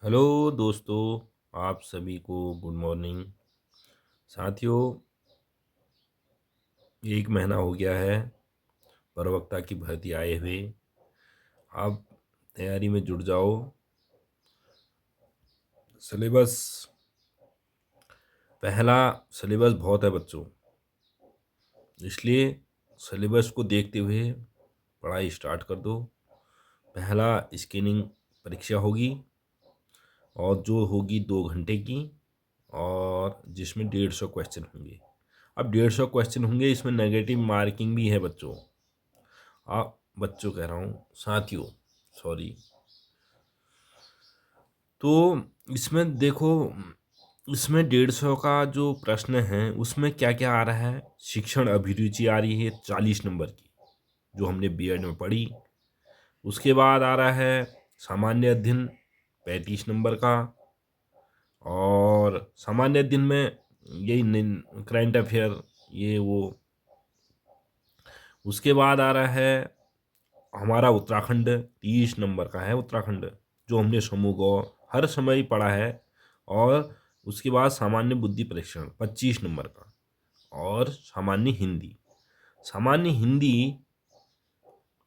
Hello दोस्तों, आप सभी को गुड मॉर्निंग। साथियों, एक महीना हो गया है प्रवक्ता की भर्ती आए हुए। आप तैयारी में जुट जाओ। सिलेबस पहला सिलेबस बहुत है बच्चों, इसलिए सिलेबस को देखते हुए पढ़ाई स्टार्ट कर दो। पहला स्क्रीनिंग परीक्षा होगी और जो होगी 2 घंटे की, और जिसमें 150 क्वेश्चन होंगे। अब 150 क्वेश्चन होंगे, इसमें नेगेटिव मार्किंग भी है बच्चों। आप बच्चों कह रहा हूँ, साथियों, सॉरी। तो इसमें देखो, इसमें 150 का जो प्रश्न है उसमें क्या क्या आ रहा है। शिक्षण अभिरुचि आ रही है 40 नंबर की, जो हमने बीएड में पढ़ी। उसके बाद आ रहा है सामान्य अध्ययन 35 नंबर का, और सामान्य अध्ययन में यही करंट अफेयर ये वो। उसके बाद आ रहा है हमारा उत्तराखंड, 30 नंबर का है उत्तराखंड, जो हमने समूह को हर समय ही पढ़ा है। और उसके बाद सामान्य बुद्धि परीक्षण 25 नंबर का, और सामान्य हिंदी। सामान्य हिंदी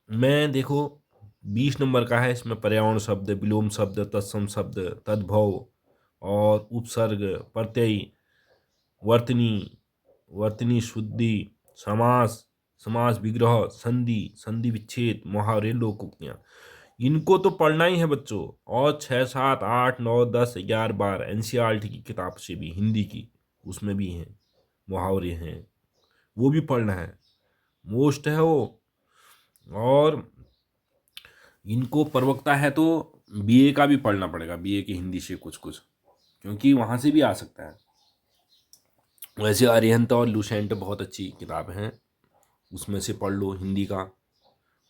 में देखो 20 नंबर का है। इसमें पर्यावरण शब्द, विलोम शब्द, तत्सम शब्द, तद्भव और उपसर्ग, प्रत्यय, वर्तनी, वर्तनी शुद्धि, समास, समास विग्रह, संधि, संधि विच्छेद, मुहावरे, लोकोक्तियां, इनको तो पढ़ना ही है बच्चों। और 6, 7, 8, 9, 10, 11, 12 एनसीईआरटी की किताब से भी, हिंदी की, उसमें भी हैं मुहावरे हैं, वो भी पढ़ना है, मोस्ट है वो। और इनको प्रवक्ता है तो बीए का भी पढ़ना पड़ेगा, बीए की हिंदी से कुछ कुछ, क्योंकि वहाँ से भी आ सकता है। वैसे अरिहंत और लुसेंट बहुत अच्छी किताब हैं, उसमें से पढ़ लो हिंदी का।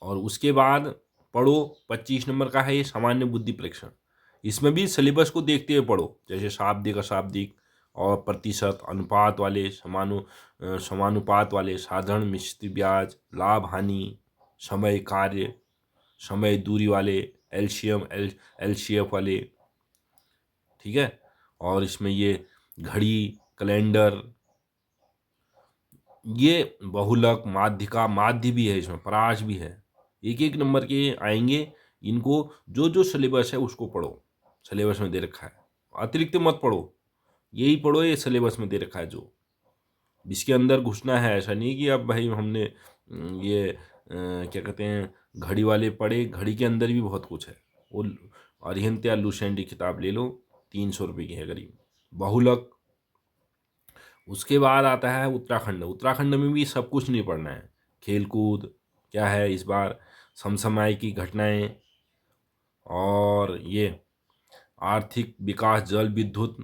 और उसके बाद पढ़ो 25 नंबर का है ये सामान्य बुद्धि परीक्षण। इसमें भी सिलेबस को देखते हुए पढ़ो, जैसे शाब्दिक अशाब्दिक और प्रतिशत अनुपात वाले, समानुपात वाले, साधारण मिश्रित ब्याज, लाभ हानि, समय कार्य, समय दूरी वाले, एलसीएम एलसीएफ वाले, ठीक है। और इसमें ये घड़ी, कैलेंडर, ये बहुलक, माध्यिका, माध्य भी है, इसमें पराज भी है। एक एक नंबर के आएंगे। इनको जो जो सिलेबस है उसको पढ़ो, सिलेबस में दे रखा है, अतिरिक्त मत पढ़ो, यही पढ़ो ये सिलेबस में दे रखा है जो। इसके अंदर घुसना है, ऐसा नहीं कि अब भाई हमने ये क्या कहते हैं घड़ी वाले पढ़े। घड़ी के अंदर भी बहुत कुछ है। वो अरिहंत या लुसेंट की किताब ले लो, 300 रुपये की है करीब। बहुलक। उसके बाद आता है उत्तराखंड। उत्तराखंड में भी सब कुछ नहीं पढ़ना है। खेलकूद क्या है इस बार, समसामयिक की घटनाएं, और ये आर्थिक विकास, जल विद्युत,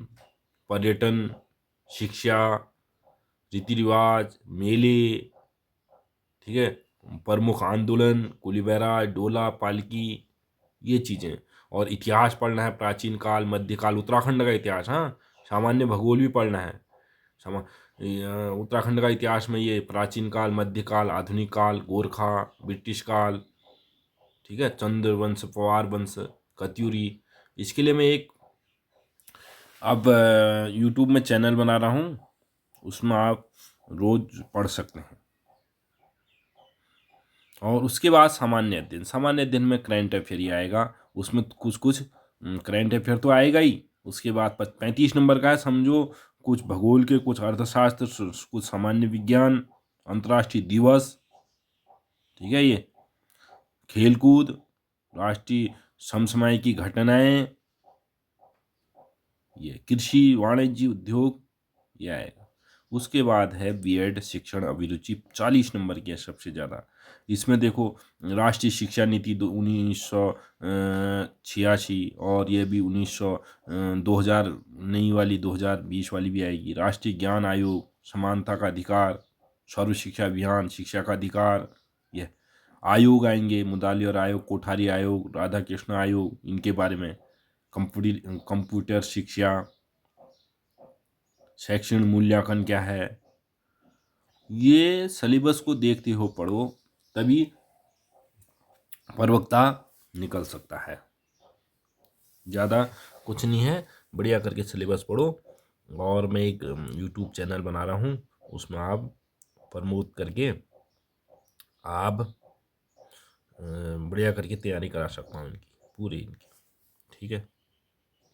पर्यटन, शिक्षा, रीति रिवाज, मेले, ठीक है, प्रमुख आंदोलन, कुली बैराज, डोला, पालकी, ये चीज़ें। और इतिहास पढ़ना है, प्राचीन काल, मध्यकाल, उत्तराखंड का इतिहास। हाँ, सामान्य भूगोल भी पढ़ना है। उत्तराखंड का इतिहास में ये प्राचीन काल, मध्यकाल, आधुनिक काल, गोरखा, ब्रिटिश काल, ठीक है, चंद्रवंश, पवार वंश, कत्यूरी। इसके लिए मैं एक अब यूट्यूब में चैनल बना रहा हूँ, उसमें आप रोज पढ़ सकते हैं। और उसके बाद सामान्य अध्ययन। सामान्य अध्ययन में करंट अफेयर ही आएगा, उसमें कुछ कुछ करंट अफेयर तो आएगा ही। उसके बाद 35 नंबर का है, समझो कुछ भूगोल के, कुछ अर्थशास्त्र, कुछ सामान्य विज्ञान, अंतर्राष्ट्रीय दिवस, ठीक है, ये खेलकूद, राष्ट्रीय समसामयिक की घटनाएं, ये कृषि, वाणिज्य, उद्योग, ये आएगा। उसके बाद है बीएड शिक्षण अभिरुचि, 40 नंबर की है सबसे ज़्यादा। इसमें देखो राष्ट्रीय शिक्षा नीति 1986, और ये भी 2000 नई वाली 2020 वाली भी आएगी। राष्ट्रीय ज्ञान आयोग, समानता का अधिकार, सर्व शिक्षा अभियान, शिक्षा का अधिकार, ये आयोग आएंगे, मुदालियार आयोग, कोठारी आयोग, राधा कृष्ण आयोग, इनके बारे में। कंप्यूटर शिक्षा, शैक्षणिक मूल्यांकन क्या है, ये सिलेबस को देखते हो पढ़ो, तभी प्रवक्ता निकल सकता है। ज़्यादा कुछ नहीं है, बढ़िया करके सिलेबस पढ़ो। और मैं एक यूट्यूब चैनल बना रहा हूँ, उसमें आप प्रमोट करके आप बढ़िया करके तैयारी करा सकता हूँ इनकी पूरी इनकी। ठीक है।